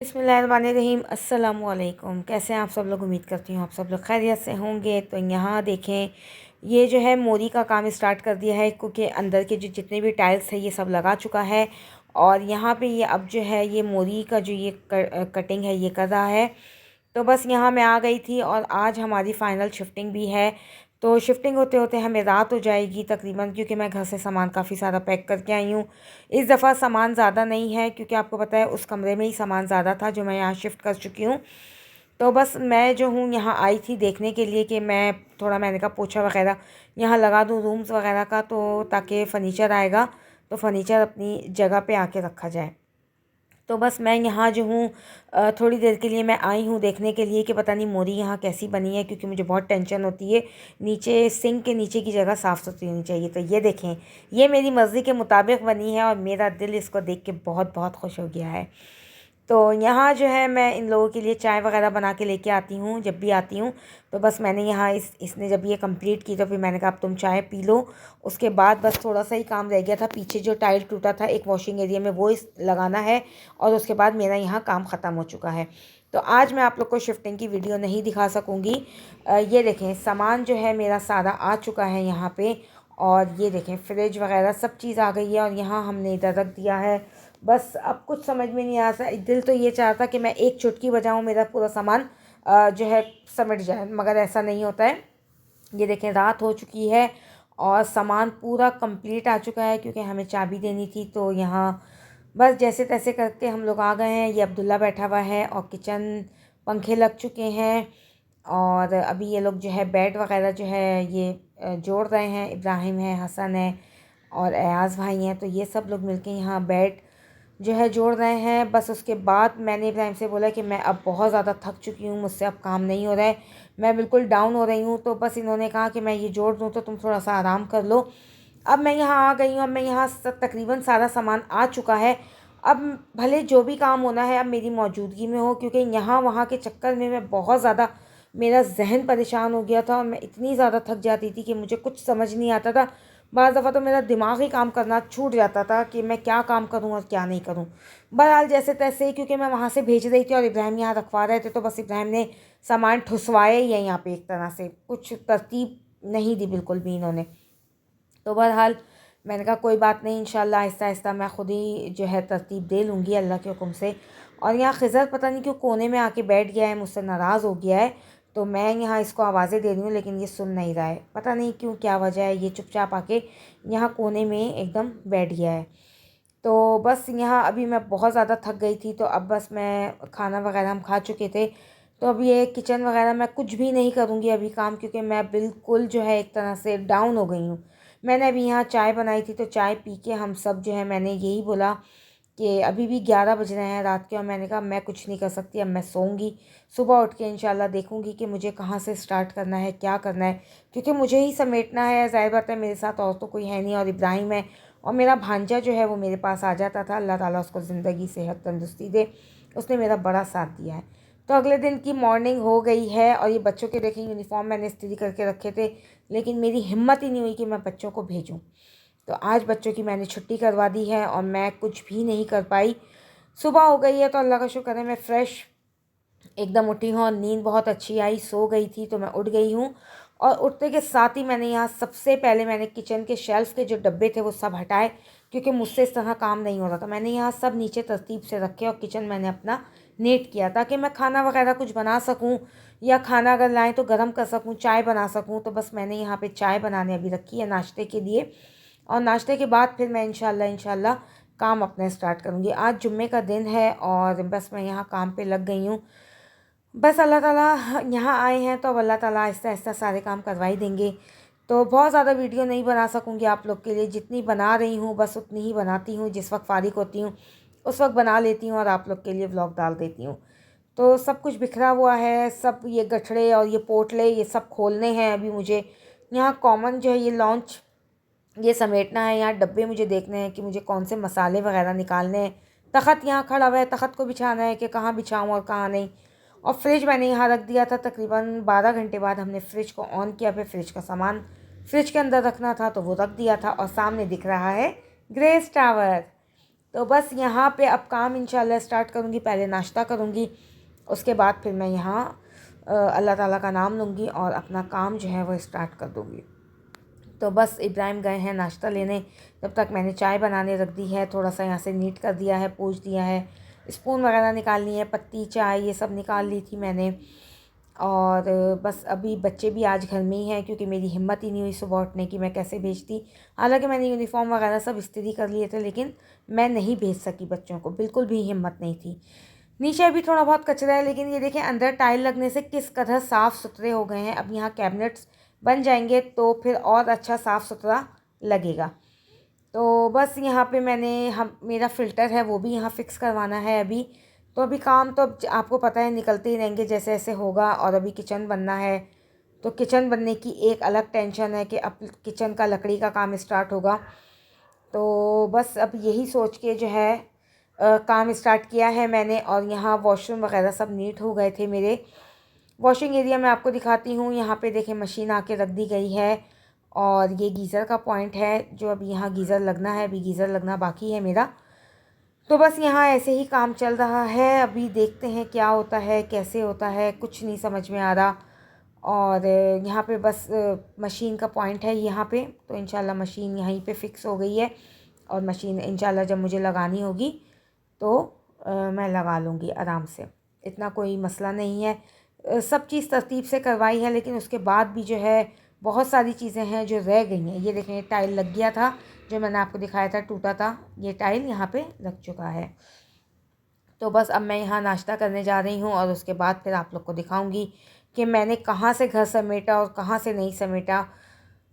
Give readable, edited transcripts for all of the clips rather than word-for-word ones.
बिस्मिल्लाहिर्रहमानिर्रहीम अस्सलाम वालेकुम। कैसे हैं आप सब लोग? उम्मीद करती हूँ आप सब लोग खैरियत से होंगे। तो यहाँ देखें, ये जो है मोरी का काम स्टार्ट कर दिया है, क्योंकि अंदर के जो जितने भी टाइल्स है ये सब लगा चुका है। और यहाँ पे ये अब जो है ये मोरी का जो ये कटिंग है ये कर रहा है। तो बस यहाँ मैं आ गई थी और आज हमारी फ़ाइनल शिफ्टिंग भी है। तो शिफ्टिंग होते होते हमें रात हो जाएगी तकरीबन, क्योंकि मैं घर से सामान काफ़ी सारा पैक करके आई हूँ। इस दफ़ा सामान ज़्यादा नहीं है, क्योंकि आपको पता है उस कमरे में ही सामान ज़्यादा था जो मैं यहाँ शिफ्ट कर चुकी हूँ। तो बस मैं जो हूँ यहाँ आई थी देखने के लिए कि मैं थोड़ा, मैंने कहा पोछा वगैरह यहाँ लगा दूँ रूम्स वगैरह का, तो ताकि फ़र्नीचर आएगा तो फ़र्नीचर अपनी जगह पे आके रखा जाए। तो बस मैं यहाँ जो हूँ थोड़ी देर के लिए मैं आई हूँ देखने के लिए कि पता नहीं मोरी यहाँ कैसी बनी है, क्योंकि मुझे बहुत टेंशन होती है। नीचे सिंक के नीचे की जगह साफ़ सुथरी होनी चाहिए। तो ये देखें, ये मेरी मर्ज़ी के मुताबिक बनी है और मेरा दिल इसको देख के बहुत बहुत खुश हो गया है। तो यहाँ जो है मैं इन लोगों के लिए चाय वगैरह बना के लेके आती हूँ जब भी आती हूँ। तो बस मैंने यहाँ इसने जब ये कंप्लीट की तो फिर मैंने कहा अब तुम चाय पी लो। उसके बाद बस थोड़ा सा ही काम रह गया था, पीछे जो टाइल टूटा था एक वॉशिंग एरिया में वो इस लगाना है, और उसके बाद मेरा यहाँ काम ख़त्म हो चुका है। तो आज मैं आप लोग को शिफ्टिंग की वीडियो नहीं दिखा सकूँगी। ये देखें, सामान जो है मेरा सारा आ चुका है यहाँ पे। और ये देखें, फ्रिज वगैरह सब चीज़ आ गई है और यहाँ हमने इधर रख दिया है। बस अब कुछ समझ में नहीं आ रहा, दिल तो ये चाहता कि मैं एक चुटकी बजाऊँ मेरा पूरा सामान जो है समेट जाए, मगर ऐसा नहीं होता है। ये देखें, रात हो चुकी है और सामान पूरा कंप्लीट आ चुका है, क्योंकि हमें चाबी देनी थी। तो यहाँ बस जैसे तैसे करके हम लोग आ गए हैं। ये अब्दुल्ला बैठा हुआ है और किचन पंखे लग चुके हैं। और अभी ये लोग जो है बेड वगैरह जो है ये जोड़ रहे हैं। इब्राहिम है, हसन है और अयाज़ भाई हैं। तो ये सब लोग मिलके यहाँ बेड जो है जोड़ रहे हैं। बस उसके बाद मैंने इब्राहिम से बोला कि मैं अब बहुत ज़्यादा थक चुकी हूँ, मुझसे अब काम नहीं हो रहा है, मैं बिल्कुल डाउन हो रही हूँ। तो बस इन्होंने कहा कि मैं ये जोड़ दूँ तो तुम थोड़ा सा आराम कर लो। अब मैं यहाँ आ गई हूँ, अब मैं यहाँ तकरीबन सारा सामान आ चुका है। अब भले जो भी काम होना है अब मेरी मौजूदगी में हो, क्योंकि यहाँ वहाँ के चक्कर में मैं बहुत ज़्यादा, मेरा जहन परेशान हो गया था और मैं इतनी ज़्यादा थक जाती थी कि मुझे कुछ समझ नहीं आता था। बाज़ दफ़ा तो मेरा दिमाग ही काम करना छूट जाता था कि मैं क्या काम करूँ और क्या नहीं करूँ। बहरहाल जैसे तैसे ही, क्योंकि मैं वहाँ से भेज रही थी और इब्राहिम यहाँ रखवा रहे थे, तो बस इब्राहिम ने सामान ठुसवाया ही है यहाँ पे। एक तरह से कुछ तरतीब नहीं दी बिल्कुल भी इन्होंने। तो बहरहाल मैंने कहा कोई बात नहीं, इंशाल्लाह आहिस्ता आहिस्ता मैं ख़ुद ही जो है तरतीब दे लूँगी अल्लाह के हुक्म से। और यहाँ खिज़र पता नहीं क्यों कोने में आके बैठ गया है, मुझसे नाराज़ हो गया है। तो मैं यहाँ इसको आवाज़ें दे रही हूँ लेकिन ये सुन नहीं रहा है, पता नहीं क्यों, क्या वजह है। ये चुपचाप आके यहाँ कोने में एकदम बैठ गया है। तो बस यहाँ अभी मैं बहुत ज़्यादा थक गई थी, तो अब बस मैं खाना वगैरह हम खा चुके थे। तो अब ये किचन वगैरह मैं कुछ भी नहीं करूँगी अभी काम, क्योंकि मैं बिल्कुल जो है एक तरह से डाउन हो गई हूँ। मैंने अभी यहाँ चाय बनाई थी, तो चाय पी के हम सब जो है, मैंने यही बोला कि अभी भी 11 बज रहे हैं रात के, और मैंने कहा मैं कुछ नहीं कर सकती, अब मैं सोऊंगी। सुबह उठ के इंशाल्लाह देखूंगी कि मुझे कहाँ से स्टार्ट करना है, क्या करना है, क्योंकि मुझे ही समेटना है। ज़ाहिर बात है मेरे साथ और तो कोई है नहीं, और इब्राहिम है और मेरा भांजा जो है वो मेरे पास आ जाता था। अल्लाह ताला उसको ज़िंदगी सेहत तंदुरुस्ती दे, उसने मेरा बड़ा साथ दिया है। तो अगले दिन की मॉर्निंग हो गई है और ये बच्चों के देखें यूनिफॉर्म मैंने इस्त्री करके रखे थे, लेकिन मेरी हिम्मत ही नहीं हुई कि मैं बच्चों को भेजूं। तो आज बच्चों की मैंने छुट्टी करवा दी है और मैं कुछ भी नहीं कर पाई। सुबह हो गई है तो अल्लाह का शुक्र है मैं फ़्रेश एकदम उठी हूँ और नींद बहुत अच्छी आई, सो गई थी तो मैं उठ गई हूँ। और उठते के साथ ही मैंने यहाँ सबसे पहले मैंने किचन के शेल्फ़ के जो डब्बे थे वो सब हटाए, क्योंकि मुझसे इस तरह काम नहीं हो रहा था। मैंने यहाँ सब नीचे तरतीब से रखे और किचन मैंने अपना नीट किया, ताकि मैं खाना वगैरह कुछ बना सकूँ, या खाना अगर लाएँ तो गर्म कर सकूँ, चाय बना सकूँ। तो बस मैंने यहाँ पे चाय बनाने अभी रखी है नाश्ते के लिए, और नाश्ते के बाद फिर मैं इंशाल्लाह काम अपना स्टार्ट करूँगी। आज जुम्मे का दिन है और बस मैं यहाँ काम पे लग गई हूँ। बस अल्लाह ताला यहाँ आए हैं तो अब अल्लाह ताला आहिस्ता आहिस्ता सारे काम करवा ही देंगे। तो बहुत ज़्यादा वीडियो नहीं बना सकूँगी आप लोग के लिए, जितनी बना रही हूँ बस उतनी ही बनाती हूँ। जिस वक्त फ़ारिग होती हूँ उस वक्त बना लेती हूँ और आप लोग के लिए व्लॉग डाल देती हूँ। तो सब कुछ बिखरा हुआ है, सब ये गठड़े और ये पोटले ये सब खोलने हैं अभी मुझे। यहाँ कॉमन जो है ये लॉन्च ये समेटना है। यहाँ डब्बे मुझे देखने हैं कि मुझे कौन से मसाले वगैरह निकालने हैं। तख़त यहाँ खड़ा हुआ है, तख़त को बिछाना है कि कहाँ बिछाऊँ और कहाँ नहीं। और फ्रिज मैंने यहाँ रख दिया था, तकरीबन 12 घंटे बाद हमने फ्रिज को ऑन किया। फिर फ्रिज का सामान फ्रिज के अंदर रखना था तो वो रख दिया था, और सामने दिख रहा है ग्रेस टावर। तो बस यहाँ पे अब काम इंशाल्लाह स्टार्ट करूँगी। पहले नाश्ता करूँगी, उसके बाद फिर मैं यहाँ अल्लाह ताला का नाम लूँगी और अपना काम जो है वो स्टार्ट कर दूँगी। तो बस इब्राहिम गए हैं नाश्ता लेने, तब तक मैंने चाय बनाने रख दी है। थोड़ा सा यहाँ से नीट कर दिया है, पोंछ दिया है, स्पून वगैरह निकालनी है, पत्ती चाय ये सब निकाल ली थी मैंने। और बस अभी बच्चे भी आज घर में ही हैं, क्योंकि मेरी हिम्मत ही नहीं हुई सुबह उठने की, मैं कैसे भेजती। हालांकि मैंने यूनिफॉर्म वगैरह सब इस्त्री कर लिए थे, लेकिन मैं नहीं भेज सकी बच्चों को, बिल्कुल भी हिम्मत नहीं थी। नीचे भी थोड़ा बहुत कचरा है, लेकिन ये देखें अंदर टाइल लगने से किस कदर साफ़ सुथरे हो गए हैं। अब यहाँ कैबिनेट्स बन जाएंगे तो फिर और अच्छा साफ़ सुथरा लगेगा। तो बस यहाँ पे मेरा फ़िल्टर है वो भी यहाँ फ़िक्स करवाना है अभी। तो अभी काम तो आपको पता है निकलते ही रहेंगे जैसे जैसे होगा। और अभी किचन बनना है, तो किचन बनने की एक अलग टेंशन है कि अब किचन का लकड़ी का काम स्टार्ट होगा। तो बस अब यही सोच के जो है काम स्टार्ट किया है मैंने। और यहाँ वॉशरूम वगैरह सब नीट हो गए थे मेरे। वॉशिंग एरिया मैं आपको दिखाती हूँ। यहाँ पे देखें मशीन आके रख दी गई है, और ये गीज़र का पॉइंट है जो अभी यहाँ गीज़र लगना है, अभी गीज़र लगना बाकी है मेरा। तो बस यहाँ ऐसे ही काम चल रहा है। अभी देखते हैं क्या होता है, कैसे होता है, कुछ नहीं समझ में आ रहा। और यहाँ पे बस मशीन का पॉइंट है यहाँ पे, तो इंशाल्लाह मशीन यहीं पे फ़िक्स हो गई है। और मशीन इंशाल्लाह जब मुझे लगानी होगी तो मैं लगा लूँगी आराम से, इतना कोई मसला नहीं है। सब चीज़ तरतीब से करवाई है, लेकिन उसके बाद भी जो है बहुत सारी चीज़ें हैं जो रह गई हैं। ये देखें टाइल लग गया था, जो मैंने आपको दिखाया था टूटा था, ये टाइल यहाँ पे लग चुका है। तो बस अब मैं यहाँ नाश्ता करने जा रही हूँ, और उसके बाद फिर आप लोग को दिखाऊंगी कि मैंने कहाँ से घर समेटा और कहाँ से नहीं समेटा।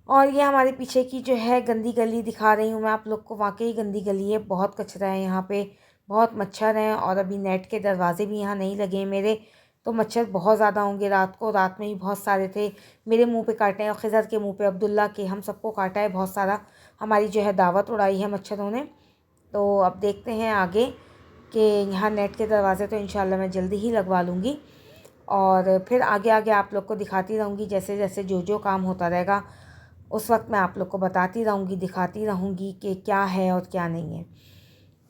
और ये हमारे पीछे की जो है गंदी गली दिखा रही हूँ मैं आप लोग को। वाकई गंदी गली है, बहुत कचरा है यहाँ पे, बहुत मच्छर हैं। और अभी नेट के दरवाजे भी यहाँ नहीं लगे हैं मेरे, तो मच्छर बहुत ज़्यादा होंगे। रात में ही बहुत सारे थे, मेरे मुंह पे काटे हैं, खिज़र के मुंह पे, अब्दुल्ला के, हम सबको काटा है बहुत सारा। हमारी जो है दावत उड़ाई है मच्छरों ने। तो अब देखते हैं आगे कि यहाँ नेट के दरवाज़े तो इंशाल्लाह मैं जल्दी ही लगवा लूँगी। और फिर आगे आगे आप लोग को दिखाती रहूँगी, जैसे जैसे जो जो काम होता रहेगा उस वक्त मैं आप लोग को बताती रहूँगी, दिखाती रहूँगी कि क्या है और क्या नहीं है।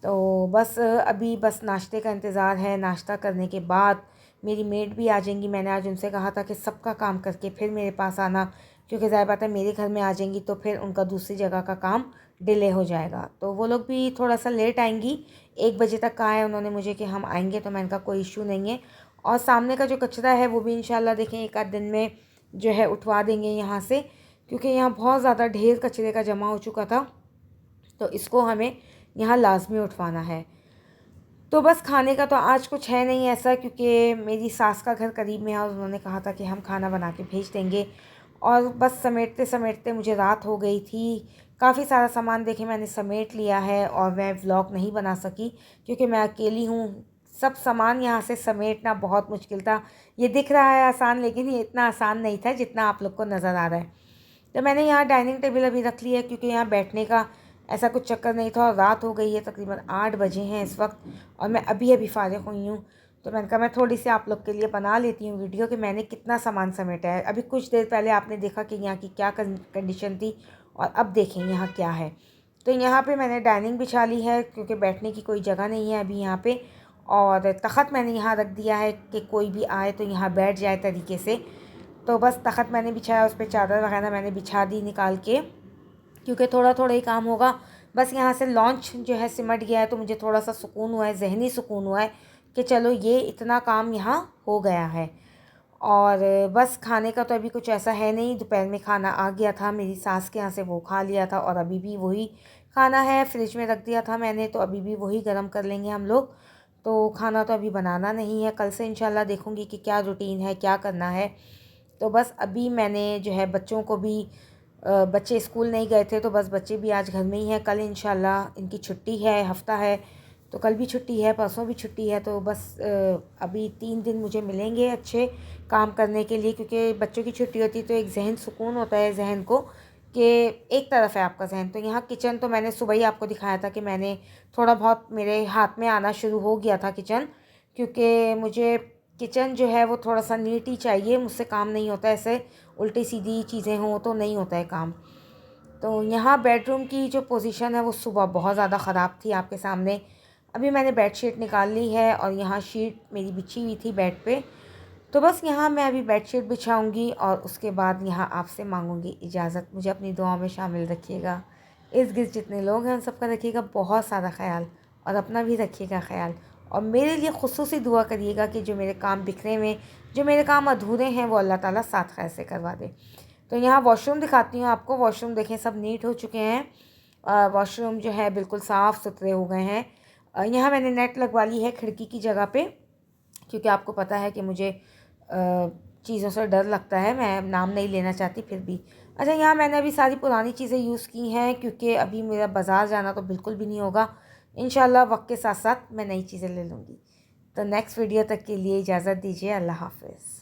तो बस अभी बस नाश्ते का इंतज़ार है। नाश्ता करने के बाद मेरी मेड भी आ जाएंगी। मैंने आज उनसे कहा था कि सबका काम करके फिर मेरे पास आना, क्योंकि ज़ाहिर बात है मेरे घर में आ जाएंगी तो फिर उनका दूसरी जगह का काम डिले हो जाएगा। तो वो लोग भी थोड़ा सा लेट आएंगी, 1 बजे तक कहा है उन्होंने मुझे कि हम आएंगे, तो मैंने कहा कोई इशू नहीं है। और सामने का जो कचरा है वो भी इंशाल्लाह देखें 1 आध दिन में जो है उठवा देंगे यहाँ से, क्योंकि यहाँ बहुत ज़्यादा ढेर कचरे का जमा हो चुका था, तो इसको हमें यहाँ लाजमी उठवाना है। तो बस खाने का तो आज कुछ है नहीं ऐसा, क्योंकि मेरी सास का घर करीब में है और उन्होंने कहा था कि हम खाना बना के भेज देंगे। और बस समेटते समेटते मुझे रात हो गई थी। काफ़ी सारा सामान देखे मैंने समेट लिया है, और मैं व्लॉग नहीं बना सकी क्योंकि मैं अकेली हूँ। सब सामान यहाँ से समेटना बहुत मुश्किल था। ये दिख रहा है आसान, लेकिन ये इतना आसान नहीं था जितना आप लोग को नज़र आ रहा है। तो मैंने यहाँ डाइनिंग टेबल अभी रख लिया है, क्योंकि यहाँ बैठने का ऐसा कुछ चक्कर नहीं था। और रात हो गई है, तकरीबन 8 बजे हैं इस वक्त, और मैं अभी अभी फारिग हुई हूँ। तो मैंने कहा मैं थोड़ी सी आप लोग के लिए बना लेती हूँ वीडियो कि मैंने कितना सामान समेटा है। अभी कुछ देर पहले आपने देखा कि यहाँ की क्या कंडीशन थी, और अब देखें यहाँ क्या है। तो यहाँ पे मैंने डाइनिंग बिछा ली है, क्योंकि बैठने की कोई जगह नहीं है अभी यहाँ पे। और तख़्त मैंने यहाँ रख दिया है कि कोई भी आए तो यहाँ बैठ जाए तरीके से। तो बस तख़्त मैंने बिछाया, उस पर चादर वगैरह मैंने बिछा दी निकाल के, क्योंकि थोड़ा थोड़ा ही काम होगा। बस यहाँ से लॉन्च जो है सिमट गया है, तो मुझे थोड़ा सा सुकून हुआ है, जहनी सुकून हुआ है कि चलो ये इतना काम यहाँ हो गया है। और बस खाने का तो अभी कुछ ऐसा है नहीं। दोपहर में खाना आ गया था मेरी सास के यहाँ से, वो खा लिया था, और अभी भी वही खाना है, फ्रिज में रख दिया था मैंने, तो अभी भी वही गर्म कर लेंगे हम लोग। तो खाना तो अभी बनाना नहीं है, कल से इंशाल्लाह देखूँगी कि क्या रूटीन है, क्या करना है। तो बस अभी मैंने जो है बच्चों को भी बच्चे स्कूल नहीं गए थे, तो बस बच्चे भी आज घर में ही हैं। कल इंशाल्लाह इनकी छुट्टी है, हफ़्ता है, तो कल भी छुट्टी है, परसों भी छुट्टी है। तो बस अभी 3 दिन मुझे मिलेंगे अच्छे काम करने के लिए, क्योंकि बच्चों की छुट्टी होती है तो एक जहन सुकून होता है जहन को, कि एक तरफ है आपका जहन। तो यहाँ किचन तो मैंने सुबह ही आपको दिखाया था कि मैंने थोड़ा बहुत मेरे हाथ में आना शुरू हो गया था किचन, क्योंकि मुझे किचन जो है वो थोड़ा सा नीट ही चाहिए। मुझसे काम नहीं होता, ऐसे उल्टी सीधी चीज़ें हों तो नहीं होता है काम। तो यहाँ बेडरूम की जो पोजीशन है वो सुबह बहुत ज़्यादा ख़राब थी आपके सामने। अभी मैंने बेडशीट निकाल ली है और यहाँ शीट मेरी बिछी हुई थी बेड पे। तो बस यहाँ मैं अभी बेडशीट बिछाऊंगी और उसके बाद यहाँ आपसे मांगूंगी इजाज़त। मुझे अपनी दुआओं में शामिल रखिएगा। इर्द गिर्द जितने लोग हैं उन सबका रखिएगा बहुत सारा ख़्याल और अपना भी रखिएगा ख़्याल। और मेरे लिए ख़ुसूसी दुआ करिएगा कि जो मेरे काम बिखरे हुए, जो मेरे काम अधूरे हैं, वो अल्लाह ताला साथ खैर से करवा दे। तो यहाँ वॉशरूम दिखाती हूँ आपको। वॉशरूम देखें सब नीट हो चुके हैं। वॉशरूम जो है बिल्कुल साफ़ सुथरे हो गए हैं। यहाँ मैंने नेट लगवा ली है खिड़की की जगह पे, क्योंकि आपको पता है कि मुझे चीज़ों से डर लगता है। मैं नाम नहीं लेना चाहती फिर भी। अच्छा, यहाँ मैंने अभी सारी पुरानी चीज़ें यूज़ की हैं, क्योंकि अभी मेरा बाज़ार जाना तो बिल्कुल भी नहीं होगा। इंशाल्लाह वक्त के साथ साथ मैं नई चीज़ें ले लूँगी। तो नेक्स्ट वीडियो तक के लिए इजाज़त दीजिए। अल्लाह हाफ़िज़।